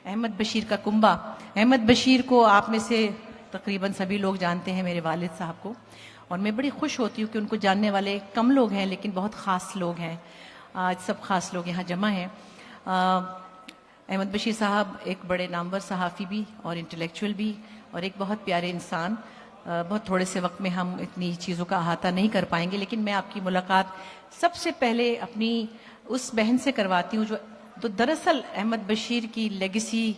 احمد بشیر کا کنبہ. احمد بشیر کو آپ میں سے تقریباً سبھی لوگ جانتے ہیں، میرے والد صاحب کو، اور میں بڑی خوش ہوتی ہوں کہ ان کو جاننے والے کم لوگ ہیں لیکن بہت خاص لوگ ہیں. آج سب خاص لوگ یہاں جمع ہیں. احمد بشیر صاحب ایک بڑے نامور صحافی بھی اور انٹلیکچوئل بھی اور ایک بہت پیارے انسان. بہت تھوڑے سے وقت میں ہم اتنی چیزوں کا احاطہ نہیں کر پائیں گے، لیکن میں آپ کی ملاقات سب سے پہلے اپنی اس بہن سے کرواتی ہوں جو تو دراصل احمد بشیر کی لیگیسی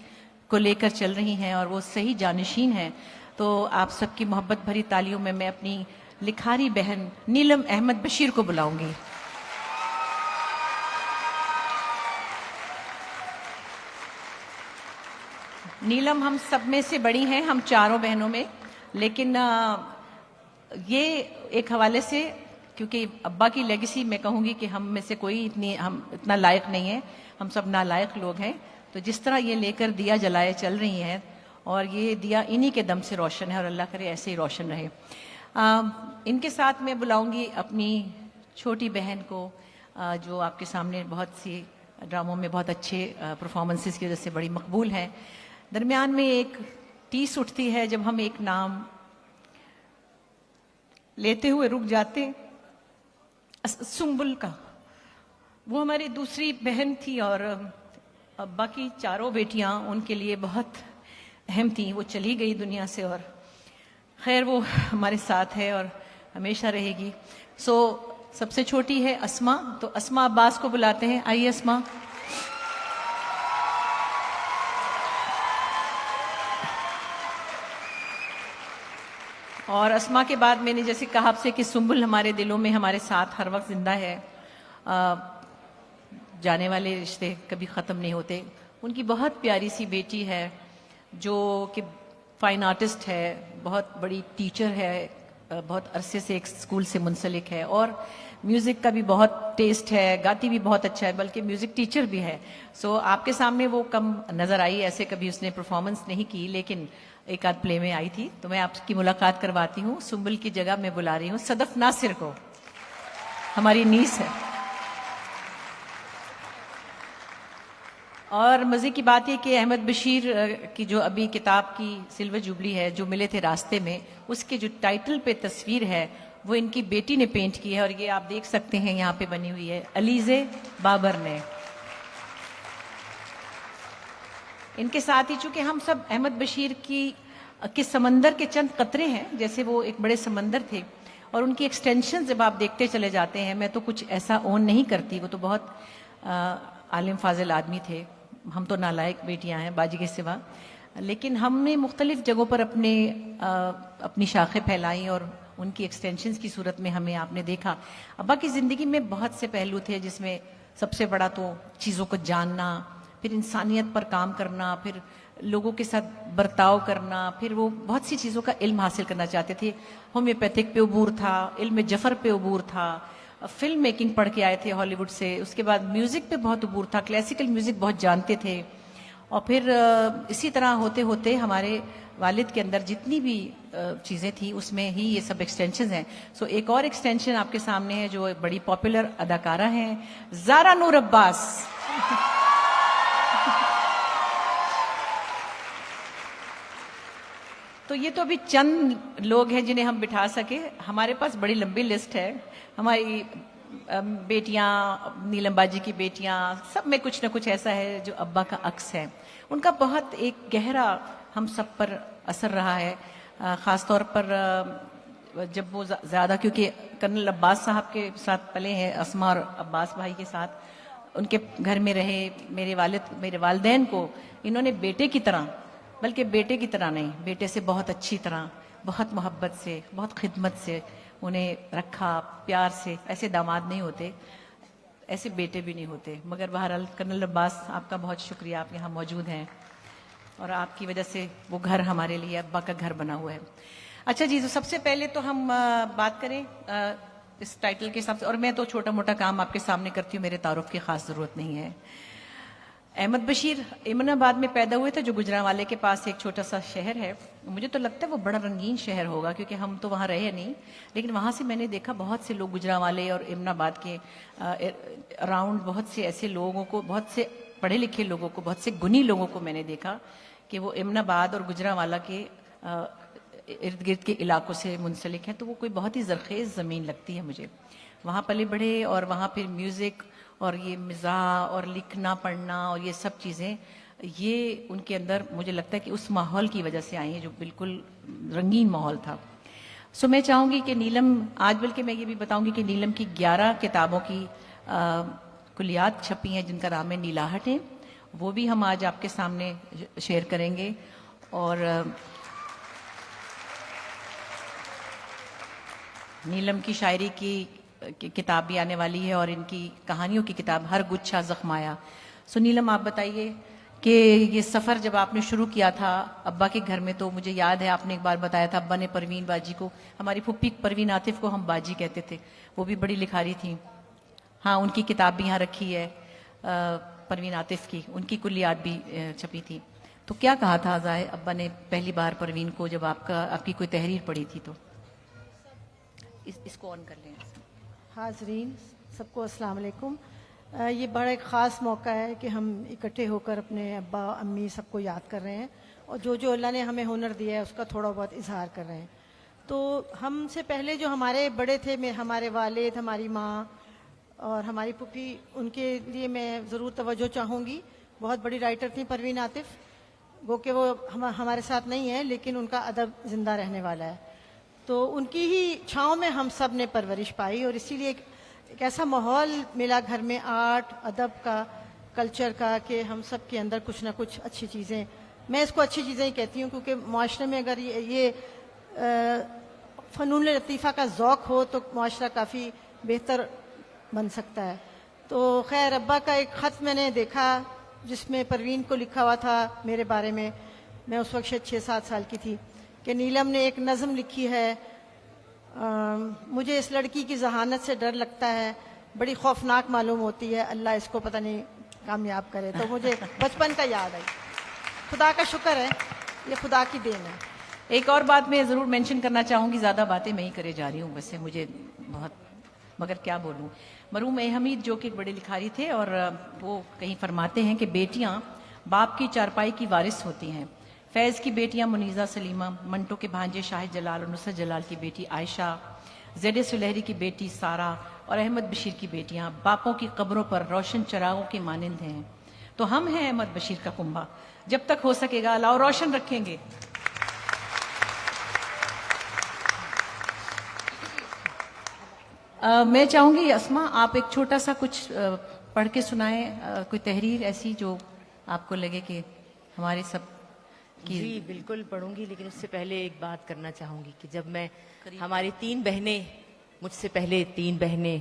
کو لے کر چل رہی ہیں اور وہ صحیح جانشین ہیں. تو آپ سب کی محبت بھری تالیوں میں اپنی لکھاری بہن نیلم احمد بشیر کو بلاؤں گی. نیلم ہم سب میں سے بڑی ہیں، ہم چاروں بہنوں میں، لیکن یہ ایک حوالے سے کیونکہ ابا کی لیگیسی میں کہوں گی کہ ہم میں سے کوئی ہم اتنا لائق نہیں ہے، ہم سب نالائق لوگ ہیں. تو جس طرح یہ لے کر دیا جلائے چل رہی ہیں اور یہ دیا انہی کے دم سے روشن ہے اور اللہ کرے ایسے ہی روشن رہے. ان کے ساتھ میں بلاؤں گی اپنی چھوٹی بہن کو جو آپ کے سامنے بہت سی ڈراموں میں بہت اچھے پرفارمنسز کی وجہ سے بڑی مقبول ہیں. درمیان میں ایک ٹیس اٹھتی ہے جب ہم ایک نام لیتے ہوئے رک جاتے، سنبل کا. وہ ہماری دوسری بہن تھی اور ابا کی چاروں بیٹیاں ان کے لیے بہت اہم تھیں. وہ چلی گئی دنیا سے اور خیر وہ ہمارے ساتھ ہے اور ہمیشہ رہے گی. سب سے چھوٹی ہے اسما، تو اسما عباس کو بلاتے ہیں. آئیے اسما. اور اسما کے بعد میں نے جیسے کہا آپ سے کہ سنبل ہمارے دلوں میں ہمارے ساتھ ہر وقت زندہ ہے. جانے والے رشتے کبھی ختم نہیں ہوتے. ان کی بہت پیاری سی بیٹی ہے جو کہ فائن آرٹسٹ ہے، بہت بڑی ٹیچر ہے، بہت عرصے سے ایک اسکول سے منسلک ہے اور میوزک کا بھی بہت ٹیسٹ ہے، گاتی بھی بہت اچھا ہے، بلکہ میوزک ٹیچر بھی ہے. آپ کے سامنے وہ کم نظر آئی، ایسے کبھی اس نے پرفارمنس نہیں کی، لیکن ایک آدھ پلے میں آئی تھی. تو میں آپ کی ملاقات کرواتی ہوں. سنبل کی جگہ میں بلا رہی ہوں صدف ناصر کو، ہماری نیس ہے. اور مزے کی بات یہ کہ احمد بشیر کی جو ابھی کتاب کی سلور جوبلی ہے، جو ملے تھے راستے میں، اس کے جو ٹائٹل پہ تصویر ہے وہ ان کی بیٹی نے پینٹ کی ہے اور یہ آپ دیکھ سکتے ہیں یہاں پہ بنی ہوئی ہے، علیزے بابر نے. ان کے ساتھ ہی چونکہ ہم سب احمد بشیر کے سمندر کے چند قطرے ہیں، جیسے وہ ایک بڑے سمندر تھے اور ان کی ایکسٹینشن جب آپ دیکھتے چلے جاتے ہیں. میں تو کچھ ایسا اون نہیں کرتی، وہ تو بہت عالم فاضل آدمی تھے، ہم تو نالائق بیٹیاں ہیں باجی کے سوا. لیکن ہم نے مختلف جگہوں پر اپنی شاخیں پھیلائیں اور ان کی ایکسٹینشنز کی صورت میں ہمیں آپ نے دیکھا. ابا کی زندگی میں بہت سے پہلو تھے، جس میں سب سے بڑا تو چیزوں کو جاننا، پھر انسانیت پر کام کرنا، پھر لوگوں کے ساتھ برتاؤ کرنا، پھر وہ بہت سی چیزوں کا علم حاصل کرنا چاہتے تھے. ہومیوپیتھک پہ عبور تھا، علم جفر پہ عبور تھا، فلم میکنگ پڑھ کے آئے تھے ہالی ووڈ سے، اس کے بعد میوزک پہ بہت عبور تھا، کلاسیکل میوزک بہت جانتے تھے. اور پھر اسی طرح ہوتے ہوتے ہمارے والد کے اندر جتنی بھی چیزیں تھیں اس میں ہی یہ سب ایکسٹینشنز ہیں. ایک اور ایکسٹینشن آپ کے سامنے ہے جو بڑی پاپولر اداکارہ ہیں، زارا نور عباس. تو یہ تو ابھی چند لوگ ہیں جنہیں ہم بٹھا سکے، ہمارے پاس بڑی لمبی لسٹ ہے. ہماری بیٹیاں، نیلم باجی کی بیٹیاں، سب میں کچھ نہ کچھ ایسا ہے جو ابا کا عکس ہے. ان کا بہت ایک گہرا ہم سب پر اثر رہا ہے، خاص طور پر جب وہ زیادہ کیونکہ کرنل عباس صاحب کے ساتھ پلے ہیں، اسما اور عباس بھائی کے ساتھ ان کے گھر میں رہے. میرے والدین کو انہوں نے بیٹے کی طرح، بلکہ بیٹے کی طرح نہیں، بیٹے سے بہت اچھی طرح، بہت محبت سے، بہت خدمت سے انہیں رکھا، پیار سے. ایسے داماد نہیں ہوتے، ایسے بیٹے بھی نہیں ہوتے. مگر بہرحال کرنل عباس آپ کا بہت شکریہ، آپ یہاں موجود ہیں اور آپ کی وجہ سے وہ گھر ہمارے لیے ابا کا گھر بنا ہوا ہے. اچھا جی، تو سب سے پہلے تو ہم بات کریں اس ٹائٹل کے حساب سے، اور میں تو چھوٹا موٹا کام آپ کے سامنے کرتی ہوں، میرے تعارف کی خاص ضرورت نہیں ہے. احمد بشیر امن آباد میں پیدا ہوئے تھے جو گجرانوالے کے پاس ایک چھوٹا سا شہر ہے. مجھے تو لگتا ہے وہ بڑا رنگین شہر ہوگا کیونکہ ہم تو وہاں رہے نہیں، لیکن وہاں سے میں نے دیکھا بہت سے لوگ گجرانوالے اور امن آباد کے اراؤنڈ، بہت سے ایسے لوگوں کو، بہت سے پڑھے لکھے لوگوں کو, بہت سے گنی لوگوں کو میں نے دیکھا کہ وہ امن آباد اور گجرانوالہ کے ارد گرد کے علاقوں سے منسلک ہیں, تو وہ کوئی بہت ہی زرخیز زمین لگتی ہے مجھے. وہاں پلے بڑھے اور وہاں پھر میوزک اور یہ مزاح اور لکھنا پڑھنا اور یہ سب چیزیں, یہ ان کے اندر مجھے لگتا ہے کہ اس ماحول کی وجہ سے آئی ہیں جو بالکل رنگین ماحول تھا. سو میں چاہوں گی کہ نیلم, آج بلکہ میں یہ بھی بتاؤں گی کہ نیلم کی 11 کتابوں کی کلیات چھپی ہیں جن کا نام ہے نیلاہٹ ہے, وہ بھی ہم آج آپ کے سامنے شیئر کریں گے. اور نیلم کی شاعری کی کتاب بھی آنے والی ہے اور ان کی کہانیوں کی کتاب ہر گچھا زخمایا. سو نیلم آپ بتائیے کہ یہ سفر جب آپ نے شروع کیا تھا ابا کے گھر میں, تو مجھے یاد ہے آپ نے ایک بار بتایا تھا ابا نے پروین باجی کو, ہماری پھپھی پروین عاطف کو ہم باجی کہتے تھے, وہ بھی بڑی لکھاری تھیں. ہاں, ان کی کتاب بھی یہاں رکھی ہے پروین عاطف کی, ان کی کلیات بھی چھپی تھی. تو کیا کہا تھا ازائے ابا نے پہلی بار پروین کو جب آپ کی کوئی تحریر پڑھی تھی؟ تو اس کو آن کر لیں. حاضرین سب کو السلام علیکم. یہ بڑا ایک خاص موقع ہے کہ ہم اکٹھے ہو کر اپنے ابا امی سب کو یاد کر رہے ہیں, اور جو اللہ نے ہمیں ہنر دیا ہے اس کا تھوڑا بہت اظہار کر رہے ہیں. تو ہم سے پہلے جو ہمارے بڑے تھے, ہمارے والد, ہماری ماں اور ہماری پھوپھی, ان کے لیے میں ضرور توجہ چاہوں گی. بہت بڑی رائٹر تھیں پروین عاطف, وہ کہ وہ ہمارے ساتھ نہیں ہے لیکن ان کا ادب زندہ رہنے والا ہے. تو ان کی ہی چھاؤں میں ہم سب نے پرورش پائی, اور اسی لیے ایک ایسا ماحول ملا گھر میں آرٹ, ادب کا, کلچر کا, کہ ہم سب کے اندر کچھ نہ کچھ اچھی چیزیں, میں اس کو اچھی چیزیں ہی کہتی ہوں, کیونکہ معاشرے میں اگر یہ فنون لطیفہ کا ذوق ہو تو معاشرہ کافی بہتر بن سکتا ہے. تو خیر, ابا کا ایک خط میں نے دیکھا جس میں پروین کو لکھا ہوا تھا میرے بارے میں اس وقت شاید 6-7 سال کی تھی, کہ نیلم نے ایک نظم لکھی ہے, مجھے اس لڑکی کی ذہانت سے ڈر لگتا ہے, بڑی خوفناک معلوم ہوتی ہے, اللہ اس کو پتہ نہیں کامیاب کرے. تو مجھے بچپن کا یاد آئی. خدا کا شکر ہے, یہ خدا کی دین ہے. ایک اور بات میں ضرور مینشن کرنا چاہوں گی, زیادہ باتیں میں ہی کرے جا رہی ہوں ویسے, مجھے بہت, مگر کیا بولوں. مرحوم اے حمید جو کہ ایک بڑے لکھاری تھے, اور وہ کہیں فرماتے ہیں کہ بیٹیاں باپ کی چارپائی کی وارث ہوتی ہیں. فیض کی بیٹیاں منیزہ سلیمہ, منٹو کے بھانجے شاہد جلال اور نصرت جلال کی بیٹی عائشہ, زید سلہری کی بیٹی سارہ اور احمد بشیر کی بیٹیاں باپوں کی قبروں پر روشن چراغوں کے مانند ہیں. تو ہم ہیں احمد بشیر کا کنبہ, جب تک ہو سکے گا لاؤ روشن رکھیں گے. میں چاہوں گی اسما آپ ایک چھوٹا سا کچھ پڑھ کے سنائیں, کوئی تحریر ایسی جو آپ کو لگے کہ ہمارے سب کی. جی بالکل پڑھوں گی, لیکن اس سے پہلے ایک بات کرنا چاہوں گی کہ جب میں, ہماری 3 بہنیں, مجھ سے پہلے 3 بہنیں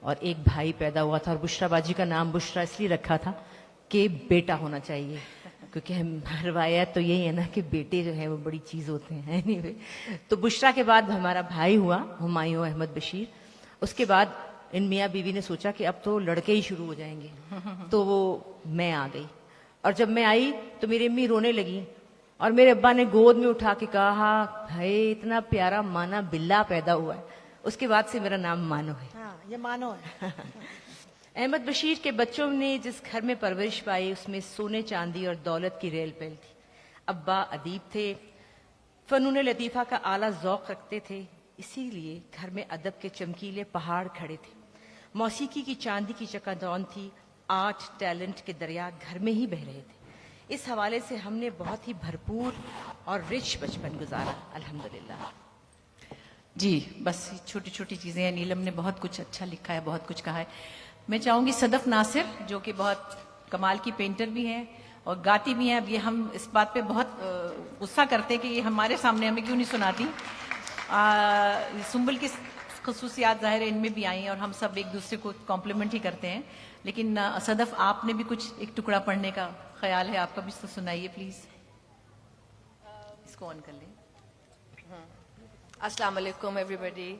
اور ایک بھائی پیدا ہوا تھا, اور بشرا باجی کا نام بشرا اس لیے رکھا تھا کہ بیٹا ہونا چاہیے, کیونکہ روایت تو یہی ہے نا کہ بیٹے جو ہیں وہ بڑی چیز ہوتے ہیں. anyway, تو بشرا کے بعد ہمارا بھائی ہوا ہمایوں احمد بشیر. اس کے بعد ان میاں بیوی نے سوچا کہ اب تو لڑکے ہی شروع ہو جائیں گے, تو وہ میں آ گئی. اور جب میں آئی تو میری امی رونے لگی, اور میرے ابا نے گود میں اٹھا کے کہا بھائی اتنا پیارا مانا بلا پیدا ہوا ہے. اس کے بعد سے میرا نام مانو ہے. ہاں, یہ مانو ہے. احمد بشیر کے بچوں نے جس گھر میں پرورش پائی اس میں سونے چاندی اور دولت کی ریل پیل تھی. ابا ادیب تھے, فنون لطیفہ کا اعلیٰ ذوق رکھتے تھے, اسی لیے گھر میں ادب کے چمکیلے پہاڑ کھڑے تھے. موسیقی کی چاندی کی چکاجون تھی, آرٹ ٹیلنٹ کے دریا گھر میں ہی بہہ رہے تھے. اس حوالے سے ہم نے بہت ہی بھرپور اور رچ بچپن گزارا الحمدللہ. جی بس چھوٹی چھوٹی چیزیں ہیں. نیلم نے بہت کچھ اچھا لکھا ہے, بہت کچھ کہا ہے. میں چاہوں گی صدف ناصر جو کہ بہت کمال کی پینٹر بھی ہیں اور گاتی بھی ہیں. اب یہ ہم اس بات پہ بہت غصہ کرتے کہ یہ ہمارے سامنے ہمیں کیوں نہیں سناتی. سنبل کی خصوصیات ظاہر ان میں بھی آئی ہیں اور ہم سب ایک دوسرے کو کمپلیمنٹ ہی کرتے ہیں. لیکن صدف آپ نے بھی کچھ ایک ٹکڑا پڑھنے کا خیال ہے آپ کا بھی, تو سنائیے پلیز. اس کو آن کر لیں. السلام علیکم ایوری بڈی.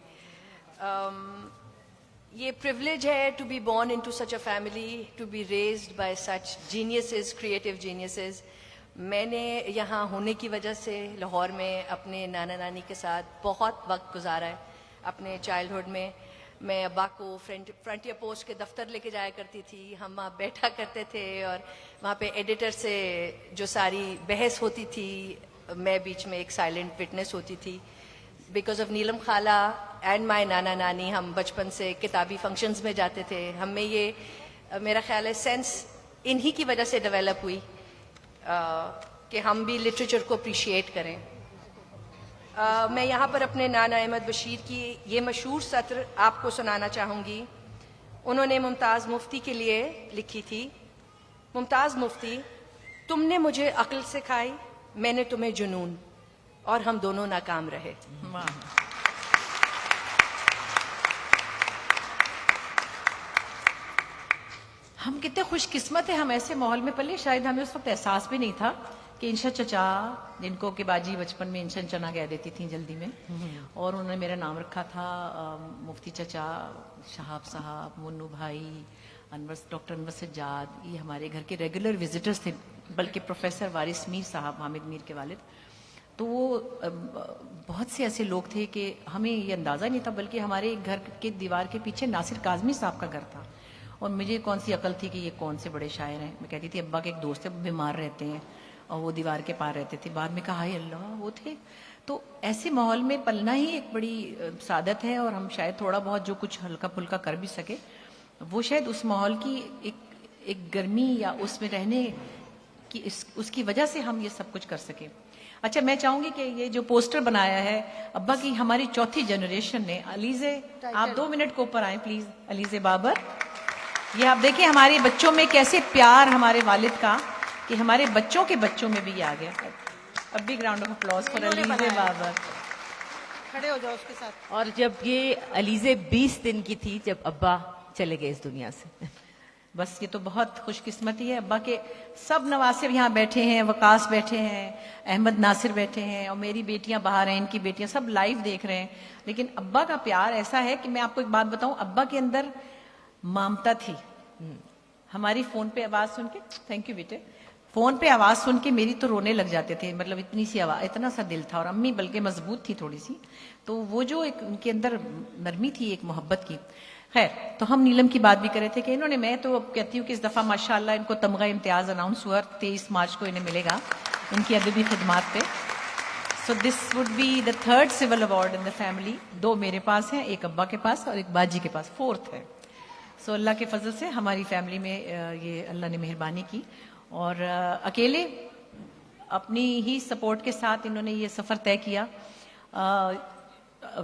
یہ پریولیج ہے to be born into such a family, to be raised by such geniuses, creative geniuses. میں نے یہاں ہونے کی وجہ سے لاہور میں اپنے نانا نانی کے ساتھ بہت وقت گزارا ہے اپنے چائلڈہڈ میں. میں ابا کو فرنٹیئر پوسٹ کے دفتر لے کے جایا کرتی تھی. ہم وہاں بیٹھا کرتے تھے اور وہاں پہ ایڈیٹر سے جو ساری بحث ہوتی تھی میں بیچ میں ایک سائلنٹ وٹنس ہوتی تھی. بیکاز آف نیلم خالہ اینڈ مائی نانا نانی ہم بچپن سے کتابی فنکشنز میں جاتے تھے. ہم میں یہ میرا خیال ہے سینس انہی کی وجہ سے ڈیولپ ہوئی کہ ہم بھی لٹریچر کو اپریشیٹ کریں. میں یہاں پر اپنے نانا احمد بشیر کی یہ مشہور سطر آپ کو سنانا چاہوں گی. انہوں نے ممتاز مفتی کے لیے لکھی تھی. ممتاز مفتی، تم نے مجھے عقل سکھائی، میں نے تمہیں جنون، اور ہم دونوں ناکام رہے. ہم کتنے خوش قسمت ہیں، ہم ایسے ماحول میں پلے، شاید ہمیں اس وقت احساس بھی نہیں تھا کہ انشا چچا، جن کو کہ باجی بچپن میں انشن چنا کہہ دیتی تھیں جلدی میں، اور انہوں نے میرا نام رکھا تھا مفتی چچا، شہاب صاحب، منو بھائی، ڈاکٹر انور سجاد، یہ ہمارے گھر کے ریگولر وزٹرز تھے. بلکہ پروفیسر وارث میر صاحب، حامد میر کے والد، تو وہ بہت سے ایسے لوگ تھے کہ ہمیں یہ اندازہ نہیں تھا. بلکہ ہمارے گھر کے دیوار کے پیچھے ناصر کاظمی صاحب کا گھر تھا، اور مجھے کون سی عقل تھی کہ یہ کون سے بڑے شاعر ہیں. میں کہتی تھی ابا کے ایک دوست ہے بیمار رہتے ہیں، اور وہ دیوار کے پار رہتے تھے. بعد میں کہا ہائے اللہ وہ تھے. تو ایسے ماحول میں پلنا ہی ایک بڑی سعادت ہے، اور ہم شاید تھوڑا بہت جو کچھ ہلکا پھلکا کر بھی سکے وہ شاید اس ماحول کی ایک گرمی یا اس میں رہنے کی اس کی وجہ سے ہم یہ سب کچھ کر سکیں. اچھا، میں چاہوں گی کہ یہ جو پوسٹر بنایا ہے ابا کی ہماری چوتھی جنریشن نے، علیزے آپ 2 منٹ کو اوپر آئیں پلیز. علیزے بابر، یہ آپ دیکھیں ہمارے بچوں میں کیسے پیار ہمارے والد کا کہ ہمارے بچوں کے بچوں میں بھی یہ آ گیا. اب بھی ground of applause for Alizeh Babar. کھڑے ہو جاؤ اس کے ساتھ. اور جب یہ علیزے 20 دن کی تھی جب ابا چلے گئے اس دنیا سے. بس یہ تو بہت خوش قسمتی ہے. ابا کے سب نواسر یہاں بیٹھے ہیں، وقاص بیٹھے ہیں، احمد ناصر بیٹھے ہیں، اور میری بیٹیاں باہر ہیں، ان کی بیٹیاں سب لائیو دیکھ رہے ہیں. لیکن ابا کا پیار ایسا ہے کہ میں آپ کو ایک بات بتاؤں، ابا کے اندر ممتا تھی. ہماری فون پہ آواز سن کے، تھینک یو بیٹے، فون پہ آواز سن کے میری تو رونے لگ جاتے تھے. مطلب اتنی سی آواز، اتنا سا دل تھا. اور امی بلکہ مضبوط تھی تھوڑی سی، تو وہ جو ایک ان کے اندر نرمی تھی ایک محبت کی. خیر، تو ہم نیلم کی بات بھی کر رہے تھے کہ انہوں نے، میں تو کہتی ہوں کہ اس دفعہ ماشاءاللہ ان کو تمغہ امتیاز اناؤنس ہوا، 23 مارچ کو انہیں ملے گا ان کی ادبی خدمات پہ. So this would be the 3rd civil award in the family. 2 میرے پاس ہیں، ایک ابا کے پاس اور ایک باجی کے پاس، 4th ہے. سو اللہ کے فضل سے ہماری فیملی میں یہ اللہ نے مہربانی کی. اور اکیلے اپنی ہی سپورٹ کے ساتھ انہوں نے یہ سفر طے کیا،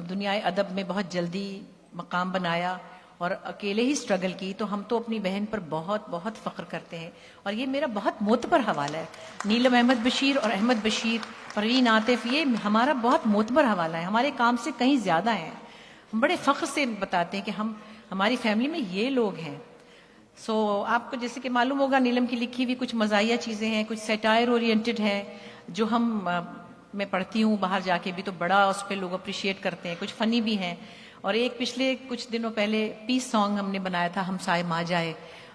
دنیا ادب میں بہت جلدی مقام بنایا، اور اکیلے ہی سٹرگل کی. تو ہم تو اپنی بہن پر بہت بہت فخر کرتے ہیں، اور یہ میرا بہت معتبر حوالہ ہے. نیلم احمد بشیر اور احمد بشیر، پروین عاطف، یہ ہمارا بہت معتبر حوالہ ہے، ہمارے کام سے کہیں زیادہ ہیں. ہم بڑے فخر سے بتاتے ہیں کہ ہماری فیملی میں یہ لوگ ہیں. سو آپ کو جیسے کہ معلوم ہوگا نیلم کی لکھی ہوئی کچھ مزاحیہ چیزیں ہیں، کچھ سیٹائر اورینٹڈ ہیں جو میں پڑھتی ہوں باہر جا کے بھی تو بڑا اس پہ لوگ اپریشیٹ کرتے ہیں. کچھ فنی بھی ہیں. اور ایک پچھلے کچھ دنوں پہلے پیس سانگ ہم نے بنایا تھا، ہم سائے ماں جائے،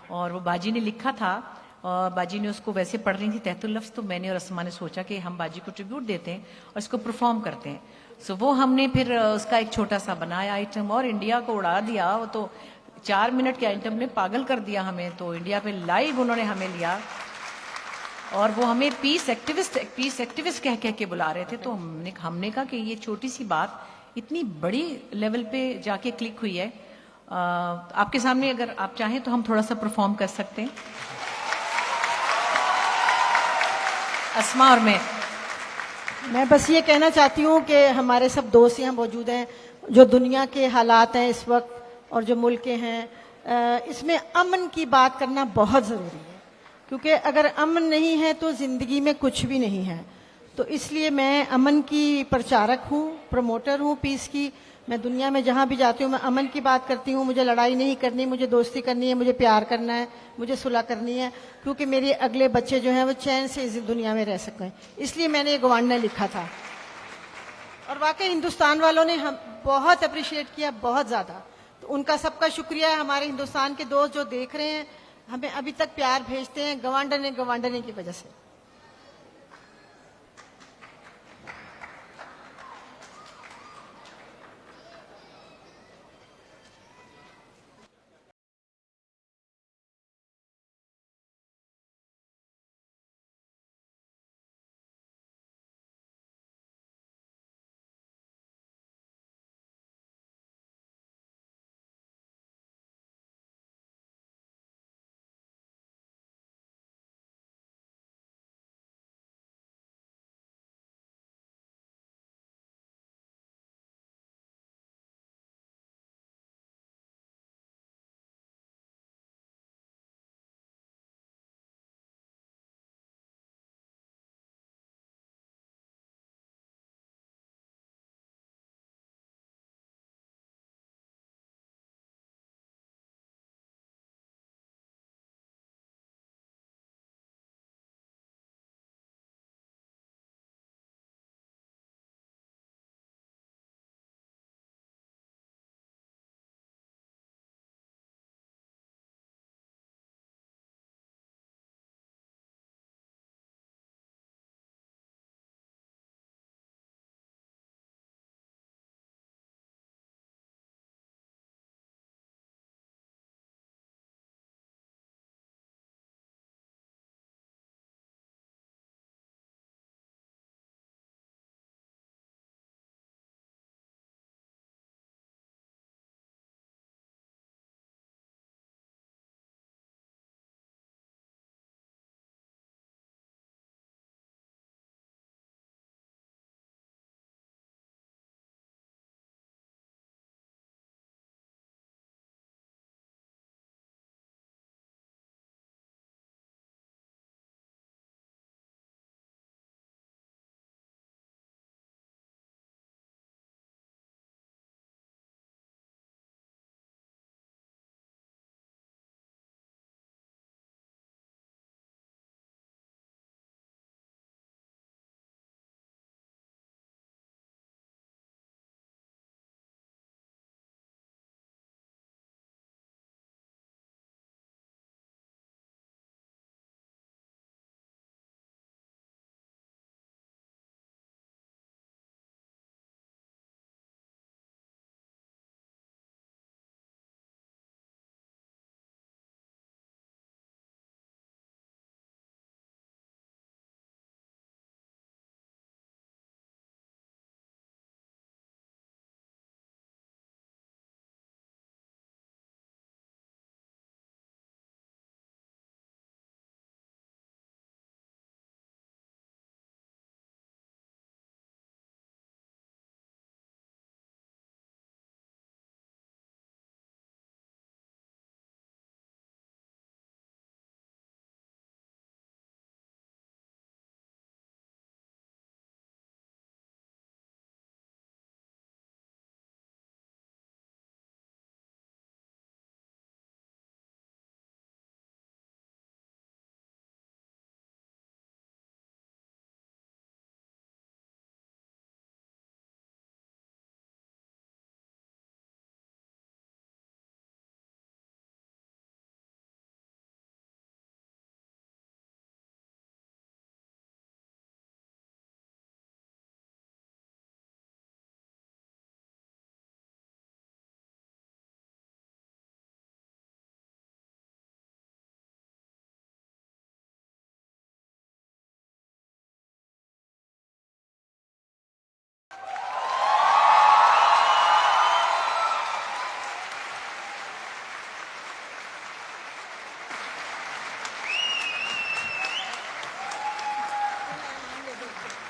اور وہ باجی نے لکھا تھا، اور باجی نے اس کو ویسے پڑھ رہی تھی تحت اللفظ، تو میں نے اور اسما نے سوچا کہ ہم باجی کو ٹریبیوٹ دیتے ہیں اور اس کو پرفارم کرتے ہیں. سو وہ ہم نے پھر اس کا ایک چھوٹا سا بنایا آئٹم، اور انڈیا کو اڑا دیا. وہ تو 4 منٹ کے آئٹم نے پاگل کر دیا ہمیں. تو انڈیا پہ لائیو انہوں نے ہمیں لیا، اور وہ ہمیں پیس ایکٹیوسٹ کہہ کے بلا رہے تھے. تو ہم نے کہا کہ یہ چھوٹی سی بات اتنی بڑی لیول پہ جا کے کلک ہوئی ہے. آپ کے سامنے اگر آپ چاہیں تو ہم تھوڑا سا پرفارم کر سکتے ہیں، اسما اور میں بس یہ کہنا چاہتی ہوں کہ ہمارے سب دوست یہاں موجود ہیں، جو دنیا کے حالات ہیں اس وقت اور جو ملک کے ہیں، اس میں امن کی بات کرنا بہت ضروری ہے، کیونکہ اگر امن نہیں ہے تو زندگی میں کچھ بھی نہیں ہے. تو اس لیے میں امن کی پرچارک ہوں، پروموٹر ہوں پیس کی. میں دنیا میں جہاں بھی جاتی ہوں میں امن کی بات کرتی ہوں. مجھے لڑائی نہیں کرنی، مجھے دوستی کرنی ہے، مجھے پیار کرنا ہے، مجھے صلح کرنی ہے، کیونکہ میرے اگلے بچے جو ہیں وہ چین سے اس دنیا میں رہ سکیں. اس لیے میں نے یہ گوانڈا لکھا تھا، اور واقعی ہندوستان والوں نے ہم بہت اپریشیٹ کیا، بہت زیادہ. تو ان کا سب کا شکریہ ہے. ہمارے ہندوستان کے دوست جو دیکھ رہے ہیں ہمیں ابھی تک پیار بھیجتے ہیں گوانڈنے کی وجہ سے.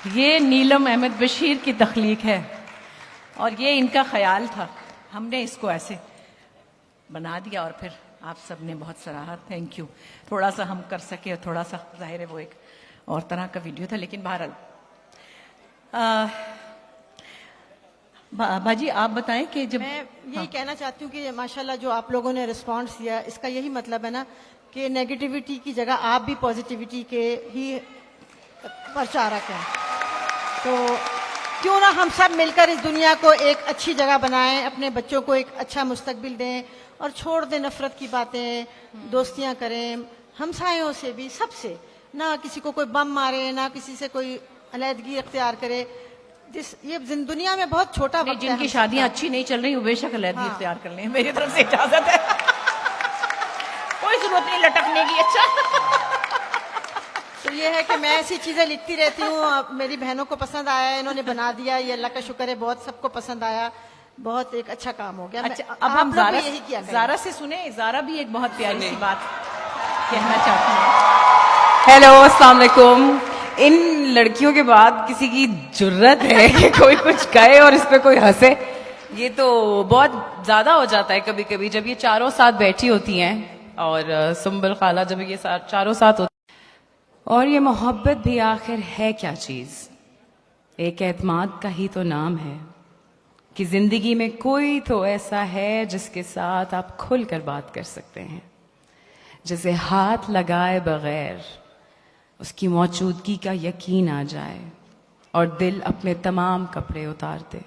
یہ نیلم احمد بشیر کی تخلیق ہے اور یہ ان کا خیال تھا. ہم نے اس کو ایسے بنا دیا اور پھر آپ سب نے بہت سراہا. Thank you. تھوڑا سا ہم کر سکے اور تھوڑا سا ظاہر ہے وہ ایک اور طرح کا ویڈیو تھا, لیکن بہرحال باجی آپ بتائیں کہ جب میں یہی کہنا چاہتی ہوں کہ ماشاءاللہ جو آپ لوگوں نے رسپانس دیا اس کا یہی مطلب ہے نا کہ نیگیٹیوٹی کی جگہ آپ بھی پازیٹیوٹی کے ہی پرچارک ہیں. تو کیوں نہ ہم سب مل کر اس دنیا کو ایک اچھی جگہ بنائیں, اپنے بچوں کو ایک اچھا مستقبل دیں اور چھوڑ دیں نفرت کی باتیں, دوستیاں کریں ہمسایوں سے بھی, سب سے. نہ کسی کو کوئی بم مارے, نہ کسی سے کوئی علیحدگی اختیار کرے. یہ دنیا میں بہت چھوٹا وقت ہے. جن کی ہم سب شادیاں کا. اچھی نہیں چل رہی وہ بے شک علیحدگی اختیار کر لیں, میری طرف سے اجازت ہے. کوئی ضرورت نہیں لٹکنے کی. اچھا تو یہ ہے کہ میں ایسی چیزیں لکھتی رہتی ہوں. میری بہنوں کو پسند آیا, انہوں نے بنا دیا, یہ اللہ کا شکر ہے, بہت سب کو پسند آیا. بہت ایک اچھا کام ہو گیا. اچھا, اب ہم آپ لوگ بھی یہی کیا کریں. زارا سے سنیں. زارا بھی ایک بہت پیاری سی بات کہنا چاہتی ہیں. ہیلو, السلام علیکم. ان لڑکیوں کے بعد کسی کی جرت ہے کہ کوئی کچھ کہے اور اس پہ کوئی ہنسے؟ یہ تو بہت زیادہ ہو جاتا ہے کبھی کبھی جب یہ چاروں ساتھ بیٹھی ہوتی ہیں اور سنبل خالہ جب یہ چاروں ساتھ ہوتی. اور یہ محبت بھی آخر ہے کیا چیز؟ ایک اعتماد کا ہی تو نام ہے کہ زندگی میں کوئی تو ایسا ہے جس کے ساتھ آپ کھل کر بات کر سکتے ہیں, جسے ہاتھ لگائے بغیر اس کی موجودگی کا یقین آ جائے اور دل اپنے تمام کپڑے اتار دے.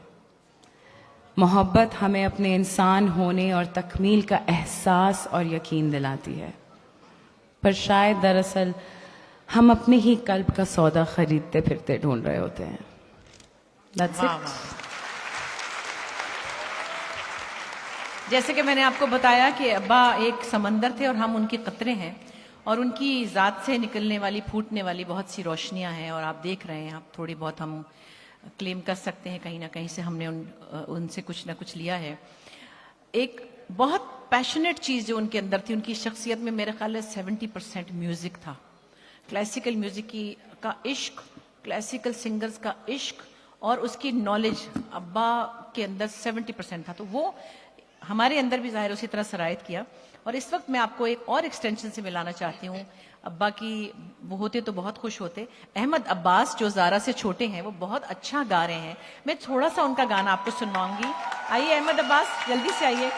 محبت ہمیں اپنے انسان ہونے اور تکمیل کا احساس اور یقین دلاتی ہے, پر شاید دراصل ہم اپنے ہی قلب کا سودا خریدتے پھرتے ڈھونڈ رہے ہوتے ہیں. That's it. جیسے کہ میں نے آپ کو بتایا کہ ابا ایک سمندر تھے اور ہم ان کے قطرے ہیں, اور ان کی ذات سے نکلنے والی پھوٹنے والی بہت سی روشنیاں ہیں, اور آپ دیکھ رہے ہیں. آپ تھوڑی بہت ہم کلیم کر سکتے ہیں کہیں نہ کہیں سے ہم نے ان سے کچھ نہ کچھ لیا ہے. ایک بہت پیشنیٹ چیز جو ان کے اندر تھی, ان کی شخصیت میں میرے خیال ہے 70% میوزک تھا. کلاسیکل میوزک کا عشق, کلاسیکل سنگرز کا عشق اور اس کی نالج ابا کے اندر 70% تھا. تو وہ ہمارے اندر بھی ظاہر اسی طرح سرایت کیا. اور اس وقت میں آپ کو ایک اور ایکسٹینشن سے ملانا چاہتی ہوں. ابا کی وہ ہوتے تو بہت خوش ہوتے. احمد عباس جو زارا سے چھوٹے ہیں وہ بہت اچھا گا رہے ہیں. میں تھوڑا سا ان کا گانا آپ کو سنواؤں گی. آئیے احمد عباس, جلدی سے آئیے.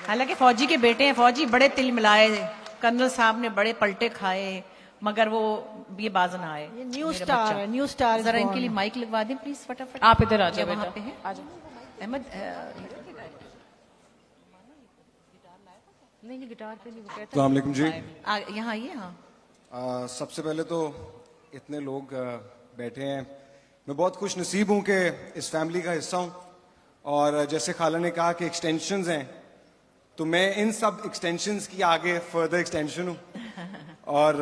حالانکہ فوجی کے بیٹے ہیں, فوجی بڑے تل ملائے, کرنل صاحب نے بڑے پلٹے کھائے, مگر وہ یہ باز نہ آئے. یہ نیو سٹار ہے, نیو سٹار. ذرا ان کے لیے مائک لگوا دیں پلیز فٹافٹ. آپ ادھر آ جاؤ وہاں بیٹا. پہ ہیں احمد. نہیں گٹار پہ نہیں, وہ کہتا السلام علیکم جی. یہاں آئیے. ہاں, سب سے پہلے تو اتنے لوگ بیٹھے ہیں, میں بہت خوش نصیب ہوں کہ اس فیملی کا حصہ ہوں. اور جیسے خالہ نے کہا کہ ایکسٹینشنز ہیں, تو میں ان سب ایکسٹینشنز کی آگے فردر ایکسٹینشن ہوں. اور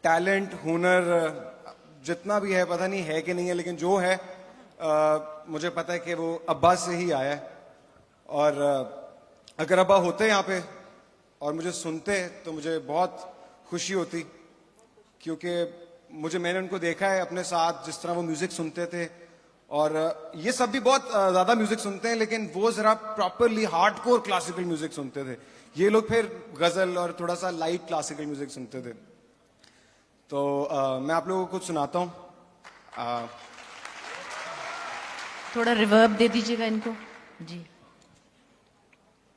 ٹیلنٹ, ہنر جتنا بھی ہے, پتہ نہیں ہے کہ نہیں ہے, لیکن جو ہے مجھے پتہ ہے کہ وہ ابا سے ہی آیا ہے. اور اگر ابا ہوتے یہاں پہ اور مجھے سنتے تو مجھے بہت خوشی ہوتی, کیونکہ میں نے ان کو دیکھا ہے اپنے ساتھ جس طرح وہ میوزک سنتے تھے. اور یہ سب بھی بہت زیادہ میوزک سنتے ہیں, لیکن وہ ذرا properly hard core classical music سنتے تھے. یہ لوگ پھر غزل اور تھوڑا سا لائٹ کلاسیکل میوزک سنتے تھے. تو میں آپ لوگوں کو کچھ سناتا ہوں. تھوڑا ریورب دے دیجیے گا ان کو جی.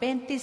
35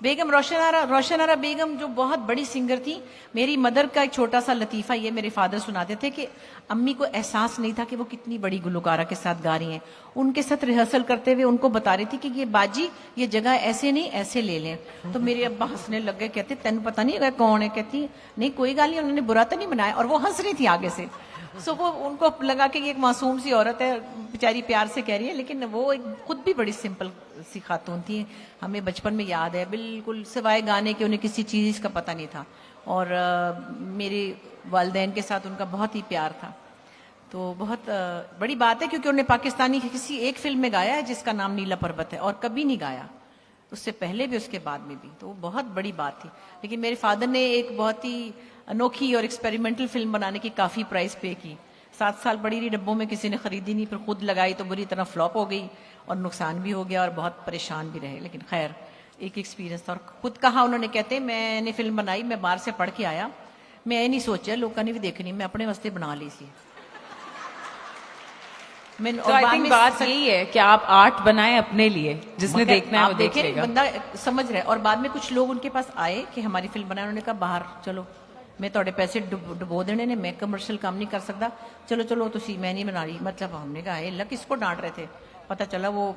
بیگم روشن آرا بیگم جو بہت بڑی سنگر تھی. میری مدر کا ایک چھوٹا سا لطیفہ یہ میرے فادر سناتے تھے کہ امی کو احساس نہیں تھا کہ وہ کتنی بڑی گلوکارہ کے ساتھ گا رہی ہیں. ان کے ساتھ ریہرسل کرتے ہوئے ان کو بتا رہی تھی کہ یہ باجی یہ جگہ ایسے نہیں ایسے لے لیں. تو میرے ابا ہنسنے لگ گئے, کہتے تینوں پتہ نہیں ہے کون ہے. کہتی نہیں کوئی گال نہیں, انہوں نے برا تو نہیں بنایا. اور وہ ہنس رہی تھی آگے سے. سو وہ ان کو لگا کہ یہ ایک معصوم سی عورت ہے, بیچاری پیار سے کہہ رہی ہے, لیکن وہ خود بھی بڑی سمپل سی خاتون تھی. ہمیں بچپن میں یاد ہے بالکل, سوائے گانے کے انہیں کسی چیز کا پتہ نہیں تھا. اور میرے والدین کے ساتھ ان کا بہت ہی پیار تھا. تو بہت بڑی بات ہے کیونکہ انہوں نے پاکستانی کسی ایک فلم میں گایا ہے جس کا نام نیلا پربت ہے, اور کبھی نہیں گایا اس سے پہلے بھی اس کے بعد میں بھی. تو وہ بہت بڑی بات تھی. لیکن میرے فادر نے ایک بہت ہی انوکھی اور ایکسپیریمنٹل فلم بنانے کی کافی پرائز پے کی. 7 سال پڑی رہی ڈبوں میں, کسی نے خریدی نہیں, پھر خود لگائی تو بری طرح فلاپ ہو گئی اور نقصان بھی ہو گیا اور بہت پریشان بھی رہے. لیکن خیر ایک ایکسپیرینس تھا. اور خود کہا انہوں نے, کہتے میں نے فلم بنائی, میں باہر سے پڑھ کے آیا, میں نہیں سوچا لوگوں نے بھی دیکھنی, میں اپنے واسطے بنا لی سی. تو آئی تھنک بات یہی ہے کہ آپ آرٹ بنائیں اپنے لیے, جس نے دیکھنا ہے وہ آپ دیکھ لے گا. بندہ سمجھ رہا ہے. اور بعد میں کچھ لوگ ان کے پاس آئے کہ ہماری فلم بنائے, انہوں نے کہا باہر چلو, میں تھوڑے پیسے ڈبو دینے نے, میں کمرشل کام نہیں کر سکتا, چلو چلو تسی, میں نہیں بنا رہی. مطلب ہم نے کہا اللہ کس کو ڈانٹ رہے تھے. پتہ چلا وہ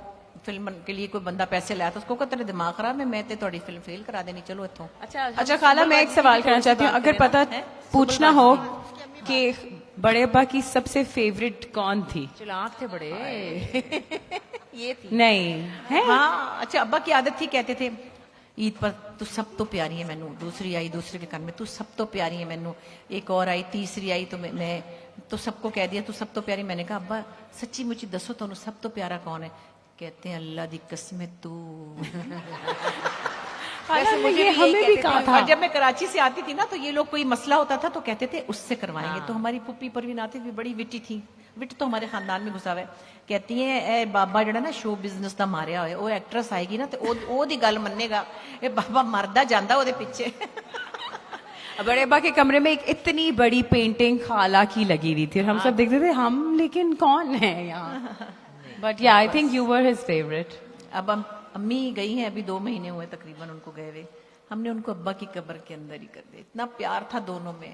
فلم کے لیے کوئی بندہ پیسے لایا تو اس کو کہا تیرے دماغ خراب ہے, میں تے تھوڑی فلم فیل کرا دینی, چلو اتوں. اچھا خالہ, میں ایک سوال کرنا چاہتی ہوں, اگر پتہ پوچھنا ہو کہ بڑے ابا کی سب سے فیوریٹ کون تھی؟ چلو آنکھ تھے بڑے یہ تھی نہیں ہے. ہاں اچھا, ابا کی عادت تھی, کہتے تھے عید پر تو سب تو پیاری ہے مینو, دوسری آئی دوسرے کے کان میں تو سب تو پیاری ہے مینو, ایک اور آئی, تیسری آئی تو میں تو سب کو کہہ دیا تو سب تو پیاری. میں نے کہا ابا سچی مجھے دسو تو سب تو پیارا کون ہے؟ کہتے ہیں اللہ دی قسم تو. یہ ہمیں بھی کہا تھا. جب میں کراچی سے آتی تھی نا تو یہ لوگ کوئی مسئلہ ہوتا تھا تو کہتے تھے اس سے کروائیں گے. تو ہماری پھپھی پروین آتی بھی بڑی وٹی تھی, وٹ تو ہمارے خاندان میں گھسا ہوا ہے. کہتی ہیں اے بابا جڑا نا شو بزنس دا ماریا ہوئے, وہ ایکٹریس آئے گی نا تو او دی گل مننے گا, اے بابا مردا جاندا او دے پیچھے. بڑے ابا کے کمرے میں ایک اتنی بڑی پینٹنگ خالہ کی لگی ہوئی تھی, اور ہم سب دیکھتے تھے ہم لیکن کون ہے یہاں. بٹ یا I think you were his favourite. اب امی گئی ہیں, ابھی 2 مہینے ہوئے تقریباً ان کو گئے ہوئے. ہم نے ان کو ابا کی قبر کے اندر ہی کر دیا. اتنا پیار تھا دونوں میں,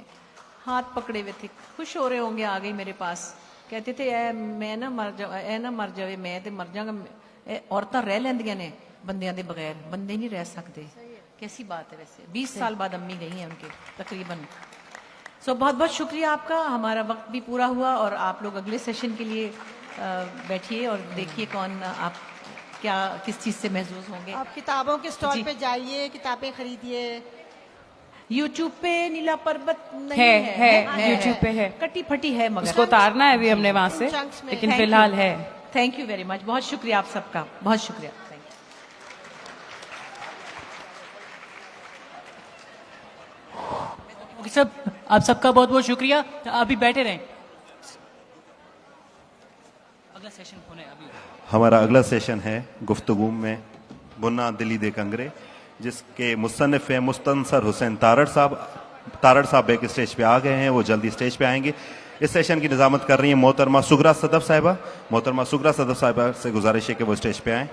ہاتھ پکڑے ہوئے تھے, خوش ہو رہے ہوں گے. آ گئی میرے پاس, کہتے تھے اے میں نہ مر جا, اے نہ مر جاوے, میں تے مر جاگا. عورتاں رہ لیندیاں نے بندیاں دے بغیر, بندے نہیں رہ سکتے. کیسی بات ہے ویسے. 20 سال بعد امی گئی ہیں ان کے تقریباً. سو بہت بہت شکریہ آپ کا. ہمارا وقت بھی پورا ہوا اور آپ لوگ اگلے سیشن کے لیے بیٹھیے اور دیکھیے کون آپ کیا کس چیز سے محظوظ ہوں گے. آپ کتابوں کے اسٹال پہ جائیے, کتابیں خریدیے. یوٹیوب پہ نیلا پربت نہیں ہے یوٹیوب پہ ہے, کٹی پھٹی ہے, مگر اس کو اتارنا ہے ابھی ہم نے وہاں سے, لیکن فی الحال ہے. Thank you very much. بہت شکریہ آپ سب کا, بہت شکریہ. سب آپ سب کا بہت بہت شکریہ. ابھی بیٹھے رہیں, اگلا سیشن ہونے ابھی. ہمارا اگلا سیشن ہے گفتگو میں بنا دلی دے کنگرے, جس کے مصنف ہیں مستنصر حسین تارڑ صاحب. تارڑ صاحب ایک اسٹیج پہ آ گئے ہیں, وہ جلدی اسٹیج پہ آئیں گے. اس سیشن کی نظامت کر رہی ہیں محترمہ سغرا صدف صاحبہ. محترمہ سغرا صدف صاحبہ سے گزارش ہے کہ وہ اسٹیج پہ آئیں.